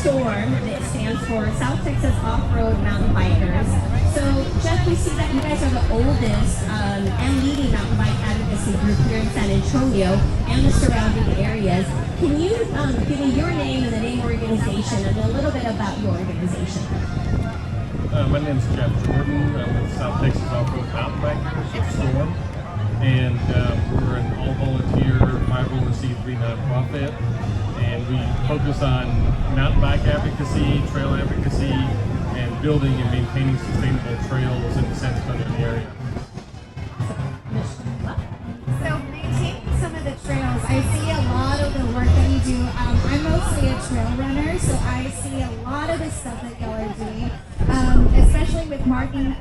STORM, that stands for South Texas Off-Road Mountain Bikers. So, Jeff, we see that you guys are the oldest and leading mountain bike advocacy group here in San Antonio and the surrounding areas. Can you give me your name and the name of your organization and a little bit about your organization? My name is Jeff Jordan. I'm with South Texas Off-Road Mountain Bikers, or STORM, and we're an all-volunteer 501c3 nonprofit, and we focus on mountain bike advocacy, trail advocacy, and building and maintaining sustainable trails in the San Antonio area. So maintaining some of the trails, I see a lot of the work that you do. I'm mostly a trail runner, so I see a lot of the stuff that y'all are doing, especially with marking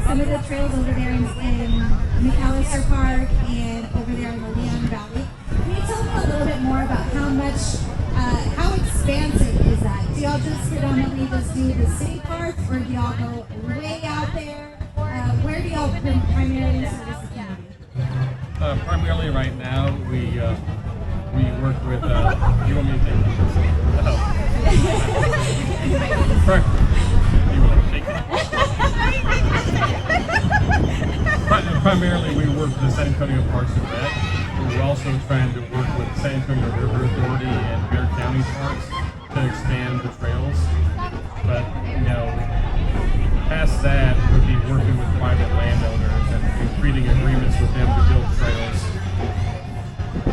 some of the trails over there in McAllister Park and over there in the Leon Valley. Can you tell me a little bit more about how expansive is that? Do y'all just predominantly just do the city parts, or do y'all go way out there? Where do y'all primarily service the community? Primarily right now, we work with, you want me to take this? You want to shake it? Primarily, we work with the San Antonio Parks and Rec. We're also trying to work with the San Antonio River Authority and Bexar County Parks to expand the trails. But, past that would be working with private landowners and creating agreements with them to build trails.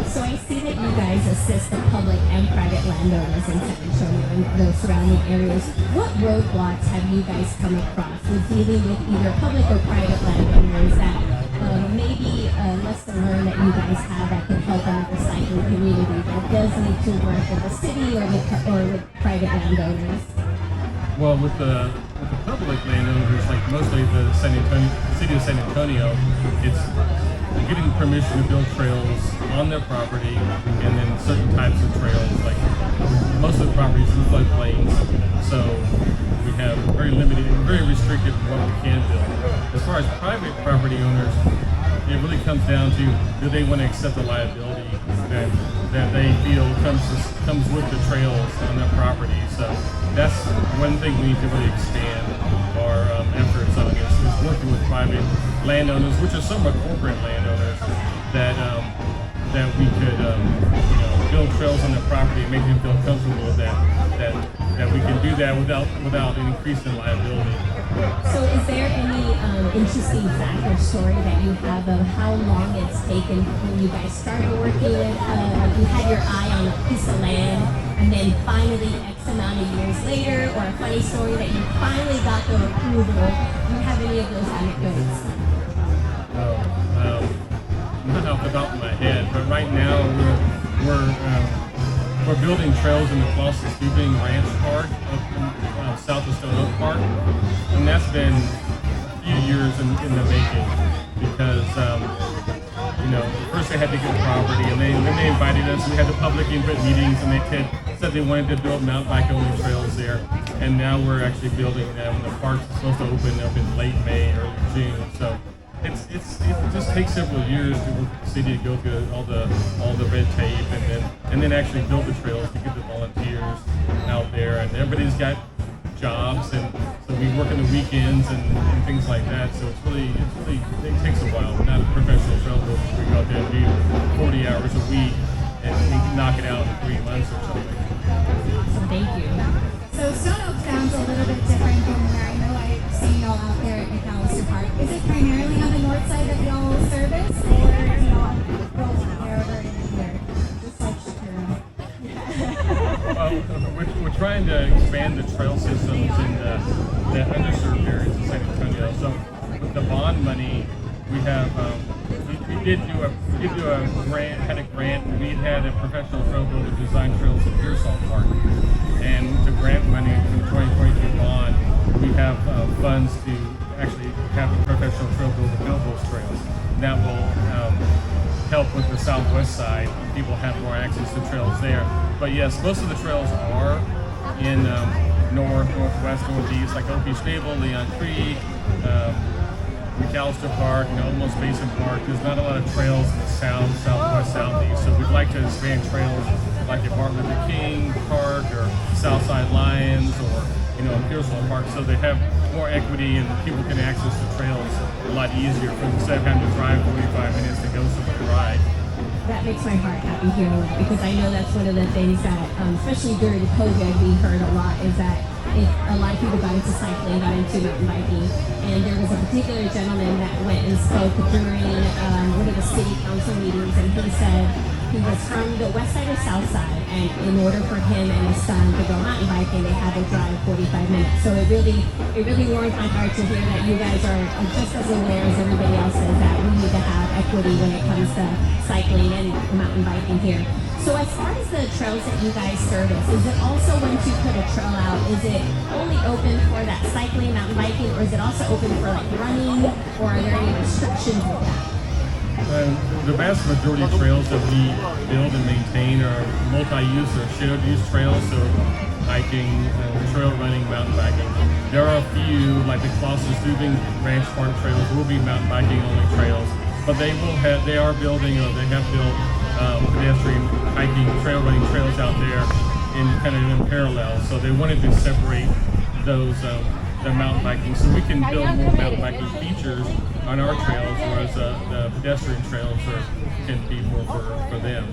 So I see that you guys assist the public and private landowners in San Antonio and the surrounding areas. What roadblocks have you guys come across with dealing with either public or private landowners that maybe lesson learned that you guys have that can help in the recycling community that does need to work with the city or with private landowners? Well, with the public landowners, like mostly the city of San Antonio, it's getting permission to build trails on their property, and then certain types of trails, like most of the properties in floodplains, so we have very limited, very restricted what we can build. As far as private property owners, it really comes down to, do they want to accept the liability that they feel comes with the trails on their property. So that's one thing we need to really expand our efforts on, is working with private landowners, which are somewhat corporate landowners, that we could build trails on their property and make them feel comfortable that we can do that without an increase in liability. So is there any interesting fact or story that you have of how long it's taken when you guys started working with, you had your eye on a piece of land, and then finally X amount of years later, or a funny story that you finally got the approval? Do you have any of those anecdotes? Not off the top of my head, but right now we're building trails in the Colossus Tubing Ranch Park up south of Stone Oak Park, and that's been a few years in the making, because first they had to get property, and then they invited us. We had the public input meetings, and they said they wanted to build mountain bike only trails there, and now we're actually building them. The park's supposed to open up in late May, early June, so. It just takes several years to work with the city to go through all the red tape and then actually build the trails to get the volunteers out there, and everybody's got jobs, and so we work on the weekends and things like that. So it takes a while. We're not a professional trail builder. We go out there and do 40 hours a week and we can knock it out in 3 months or something. Awesome, thank you. So Stone Oak sounds a little bit different from where I know I've seen y'all out there at McAllister Park. Is it primarily on the north side that y'all service, or do y'all go wherever in here? Just like Well, we're trying to expand the trail systems in the underserved areas of San Antonio. So with the bond money, we have we did do a grant, had a grant. We had a professional trail builder design trails at Pearsall Park, and to grant money from the 2022 bond, we have funds to actually have a professional trail builder build those trails. That will help with the southwest side. People have more access to trails there. But yes, most of the trails are in north, northwest, northeast, like Opie Stable, Leon Creek, McAllister Park, almost Basin Park. There's not a lot of trails in the south, southwest, southeast. So we'd like to expand trails like the Martin Luther King Park or Southside Line. Springs or in Pearsall Park, so they have more equity and people can access the trails a lot easier instead of having to drive 45 minutes to go somewhere to ride. That makes my heart happy here, because I know that's one of the things that, especially during COVID, we heard a lot, is that a lot of people got into cycling, got into mountain biking, and there was a particular gentleman that went and spoke during one of the city council meetings, and he said he was from the west side or south side, and in order for him and his son to go mountain biking, they had to drive 45 minutes. So it really warms my heart to hear that you guys are just as aware as everybody else is that we need to have equity when it comes to cycling and mountain biking here. So as far as the trails that you guys service, is it also, once you put a trail out, is it only open for that cycling, mountain biking, or is it also open for like running, or are there any restrictions with that? The vast majority of trails that we build and maintain are multi-use or shared-use trails, so hiking, trail running, mountain biking. There are a few, like the Colossus Dubing Ranch Park trails, will be mountain biking only trails, but they are building, or they have built pedestrian, hiking, trail running trails out there in kind of in parallel. So they wanted to separate those the mountain biking, so we can build more mountain biking features on our trails, whereas the pedestrian trails can be more for them.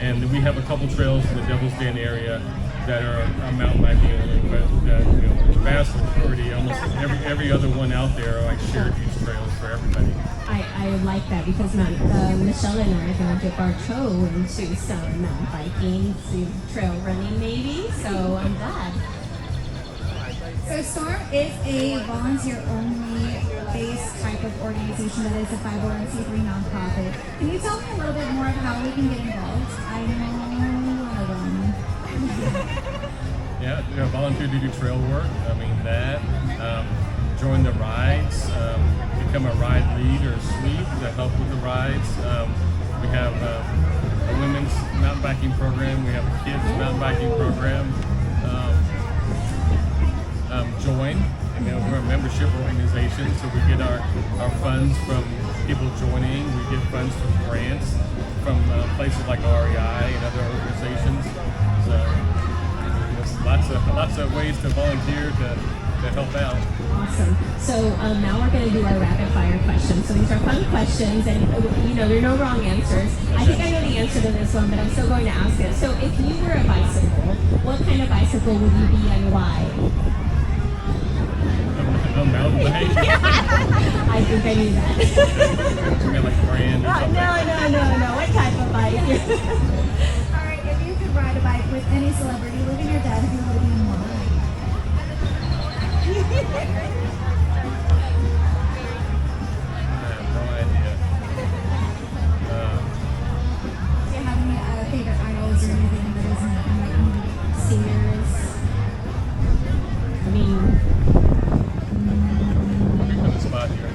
And we have a couple trails in the Devil's Den area that are mountain biking only, but the vast majority, almost every other one out there, are like shared use trails for everybody. I like that, because Mechella and I are going to dip our toe into some mountain biking, some trail running maybe, so I'm glad. So Storm is a volunteer-only based type of organization that is a 501c3 nonprofit. Can you tell me a little bit more of how we can get involved? I know one of them. Yeah, volunteer to do trail work. I mean that. Join the rides. Become a ride lead or sweep to help with the rides. We have a women's mountain biking program. We have a kids mountain biking program. Join. We're a membership organization, so we get our funds from people joining. We get funds from grants from places like REI and other organizations. So there's lots of ways to volunteer to help out. Awesome. So now we're going to do our rapid fire questions. So these are fun questions, and there are no wrong answers. I think I know the answer to this one, but I'm still going to ask it. So if you were a bicycle, what kind of bicycle would you be and why? Mountain bike. I think I knew that. You mean like brand or something? No. What type of bike? Alright, if you could ride a bike with any celebrity, living or dead, who would it be and why? I have no idea. Do you have any favorite idols or anything that is in the community? Singers. I mean, Spot here. I'm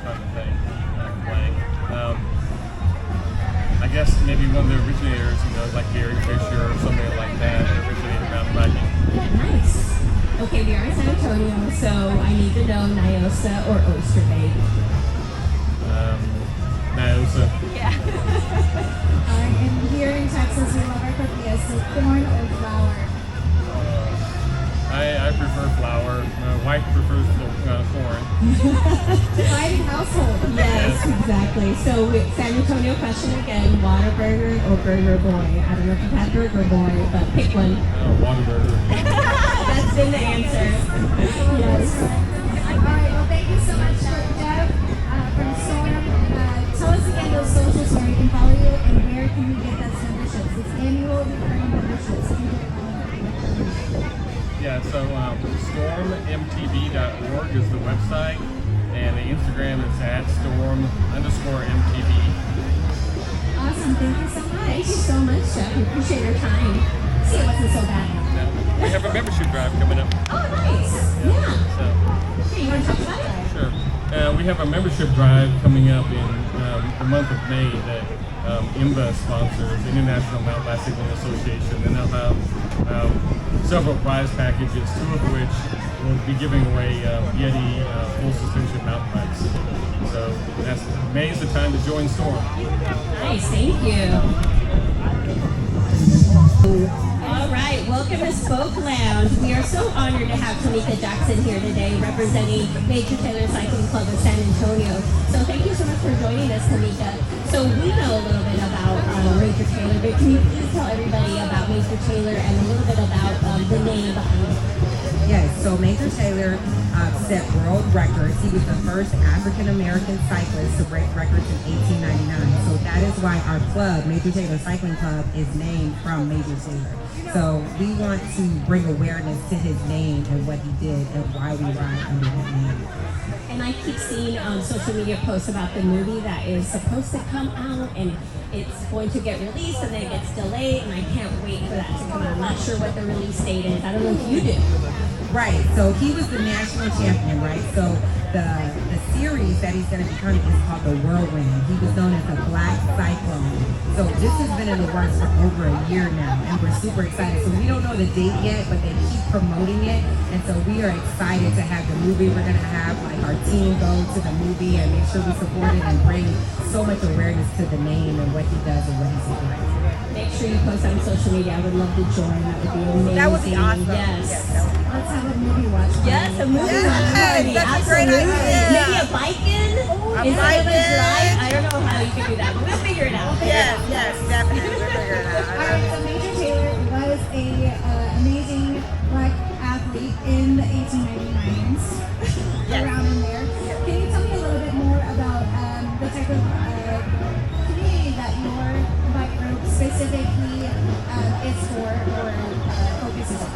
trying to think. I guess maybe one of the originators, like Gary Fisher or something like that, originated mountain biking. nice. Okay, we are in San Antonio, so I need to know Nyosa or Oyster Bay. Nyosa. Yeah. Alright, and here in Texas, we love our tortillas, so corn or flour? I prefer flour. My wife prefers corn. Divided household. Yes, exactly. So San Antonio question again, Whataburger or Burger Boy? I don't know if you've had Burger Boy, but pick one. Whataburger. That's been the answer. Yes. Alright, well thank you so much, Jeff, from Storm. Tell us again those socials where we can follow you and where can we get that memberships? It's annual recurring memberships. Yeah, so stormmtb.org is the website, and the Instagram is @storm_MTB. Awesome, thank you so much. Thank you so much, Jeff. We appreciate your time. See, it wasn't so bad. We have a membership drive coming up. Oh, nice. Yeah. So, Okay, you want to talk about it? sure. We have a membership drive coming up in the month of May that IMBA sponsors, International Mountain Bicycling Association, and they'll have several prize packages, two of which will be giving away Yeti full suspension mountain bikes. So May's the time to join Storm. Nice, thank you. Welcome to Spoke Lounge. We are so honored to have Tamika Jackson here today representing Major Taylor Cycling Club of San Antonio. So thank you so much for joining us, Tamika. So we know a little bit about Major Taylor, but can you please tell everybody about Major Taylor and a little bit about the name behind it? Yes, so Major Taylor set world records. He was the first African-American cyclist to break records in 1899. So that is why our club, Major Taylor Cycling Club, is named from Major Taylor. So we want to bring awareness to his name and what he did and why we ride under that name. And I keep seeing social media posts about the movie that is supposed to come out and it's going to get released and then it gets delayed, and I can't wait for that to come out. I'm not sure what the release date is. I don't know if you do. Right, so he was the national champion, right? So the series that he's going to be coming is called the Whirlwind. He was known as the Black Cyclone. So this has been in the works for over a year now, and we're super excited. So we don't know the date yet, but they keep promoting it, and so we are excited to have the movie. We're going to have like our team go to the movie and make sure we support it and bring so much awareness to the name and what he does and what he supports. Make sure you post on social media. I would love to join. That would be amazing. That would be awesome. Yes. Let's have a movie watch. Yes, a movie watch party. That's a great Absolutely. idea. Maybe a bike-in? Instead of a drive? I don't know how you can do that, but we'll figure it out. Yes, definitely. We're figuring it out. All right, so Major Taylor was a amazing black athlete in the 1899s, around in there. Can you tell me a little bit more about the type of community that your bike group specifically is for or focuses on?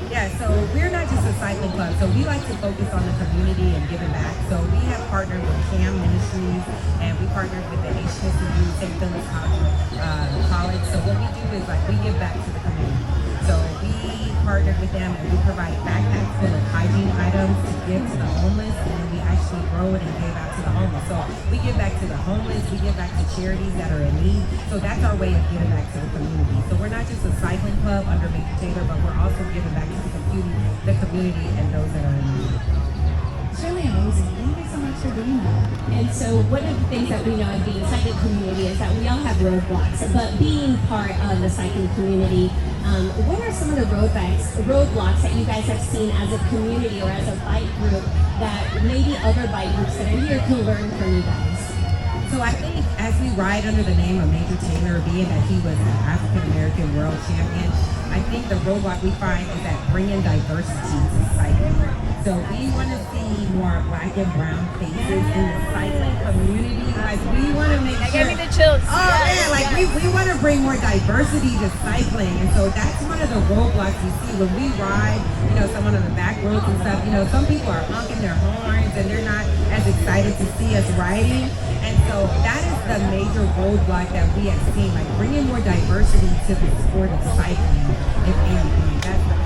Yeah, so we're not just a cycling club, so we like to focus on the community and giving back. So we have partnered with CAM Ministries, and we partnered with the HBCU, St. Philip's College. So what we do is like we give back to the community. So we partnered with them and we provided backpacks full of hygiene items to give to the homeless, and then we actually grow it and give out to the homeless. So we give back to the homeless, we give back to charities that are in need. So that's our way of giving back to the community. So we're not just a cycling club under Major Taylor, but we're also giving back to the community and those that are in need. It's really amazing. Thank you so much for doing that. And so one of the things that we know of being a cycling community is that we all have roadblocks, but being part of the cycling community, what are some of the roadblocks that you guys have seen as a community or as a bike group that maybe other bike groups that are here can learn from you guys? So I think as we ride under the name of Major Taylor, being that he was an African-American world champion, I think the roadblock we find is that bringing diversity to cycling. So we want to see more black and brown faces in the cycling community. Like we want to make That sure. gave me the chills. Oh man, like we want to bring more diversity to cycling, and so that's one of the roadblocks we see when we ride. You know, someone on the back roads and stuff. You know, some people are honking their horns and they're not as excited to see us riding, and so that is the major roadblock that we have seen. Like bringing more diversity to the sport of cycling, if anything. That's the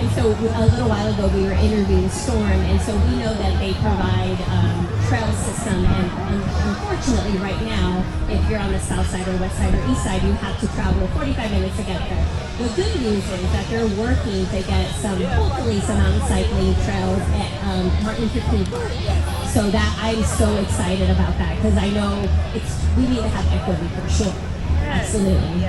And so a little while ago we were interviewing Storm, and so we know that they provide trail system, and unfortunately right now, if you're on the south side or west side or east side, you have to travel 45 minutes to get there. The good news is that they're working to get hopefully some mountain cycling trails at Martin Luther King Park. So that I'm so excited about that, because I know we need to have equity for sure. Absolutely.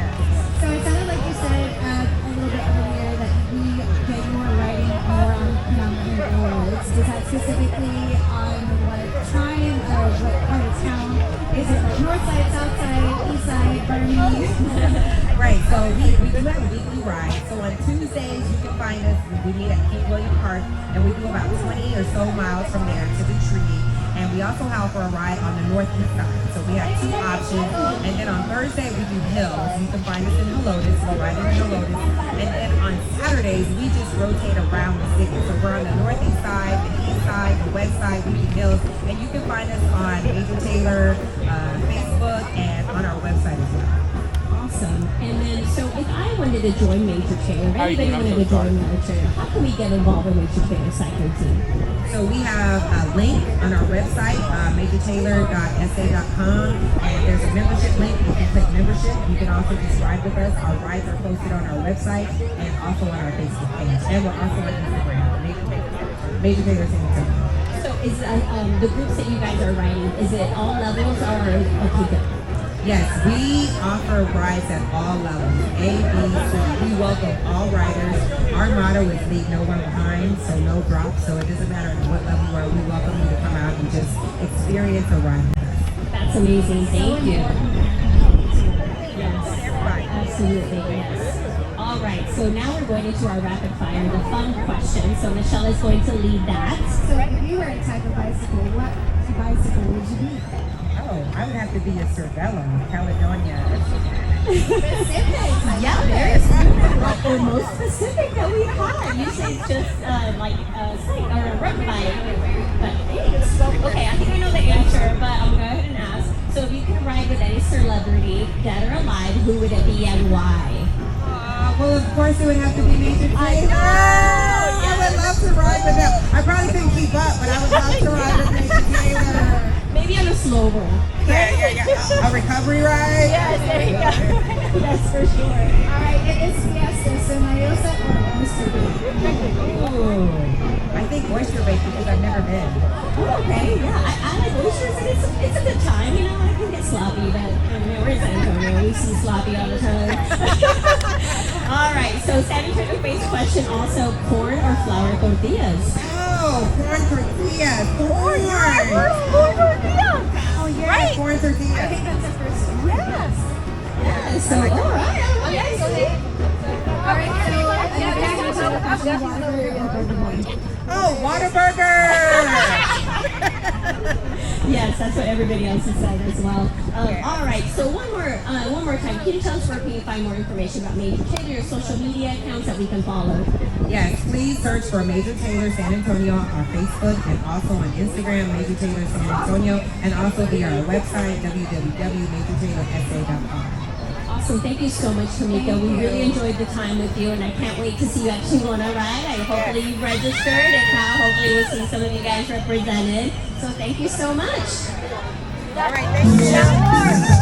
So it sounded like you said a little bit earlier that we get more riding more on mountain roads. Is that specifically on what time or what part of town? Is it like north side, south side, east side, Burmese? Right, so we do have weekly rides. So on Tuesdays, you can find us. We meet at King William Park, and we do about 20 or so miles from there to the tree. And we also offer a ride on the northeast side. So we have two options. And then on Thursday, we do hills. You can find us in Helotes. We ride in Helotes. And then on Saturdays, we just rotate around the city. So we're on the northeast side, the east side, the west side, we do hills. And you can find us on Major Taylor, Facebook, and on our website as well. Awesome. And then, so if I wanted to join Major Taylor, if anybody wanted to join Major Taylor, how can we get involved in Major Taylor cycling team? So we have a link on our website, majortaylor.sa.com, and there's a membership link. You can click membership. You can also just ride with us. Our rides are posted on our website and also on our Facebook page. And we're also on Instagram, Major Taylor San Antonio. So is the groups that you guys are riding, is it all levels or okay, good? Yes, we offer rides at all levels, A, B, C. We welcome all riders. Our motto is leave no one behind, so no drops. So it doesn't matter what level you are, we welcome you to come out and just experience a ride with us. That's amazing. Thank you. Yes, Everybody. absolutely. Yes. All right. So now we're going into our rapid fire, the fun question. So Michelle is going to lead that. So if you were a type of bicycle, what bicycle would you be? Oh, I would have to be a Cervelo, Caledonia. Yeah, very specific. Like the most specific that we've had. Usually it's just like a cycle or a road bike. But thanks. Okay, I think I know the answer, but I'm going to go ahead and ask. So if you could ride with any celebrity, dead or alive, who would it be and why? Well, of course it would have to be Major Taylor. I would love to ride with him. I probably couldn't keep up, but I would love to ride with Major Taylor. Maybe on a slower. Yeah. A recovery ride? Yes, there you go. Yes, for sure. All right, it is Fiesta, so Mariosa or Oyster Bay? Ooh, I think oyster bake because I've never been. Oh, okay, yeah. I like oysters and it's a good time. You know, I can get sloppy, but I mean, we're in San Antonio. We see sloppy all the time. All right, so San Antonio based question also, corn or flour tortillas? Oh, corn tortillas. Corn. Corn tortillas. Oh, yeah, corn I tortillas. think that's the first one. Yes. Yes. So, all right. Okay, so All right, so Whataburger. Oh, Whataburger. yes, that's what everybody else has said as well. All right, so one more time. Can you tell us where we can find more information about Major Taylor, your social media accounts that we can follow? Yes, please search for Major Taylor San Antonio on Facebook and also on Instagram, Major Taylor San Antonio, and also via our website, www.majortaylorsa.com. Awesome. Thank you so much, Tamika. We really enjoyed the time with you, and I can't wait to see you at Chingona Ride. Hopefully you've registered, and now hopefully we'll see some of you guys represented. So thank you so much. All right, thank you.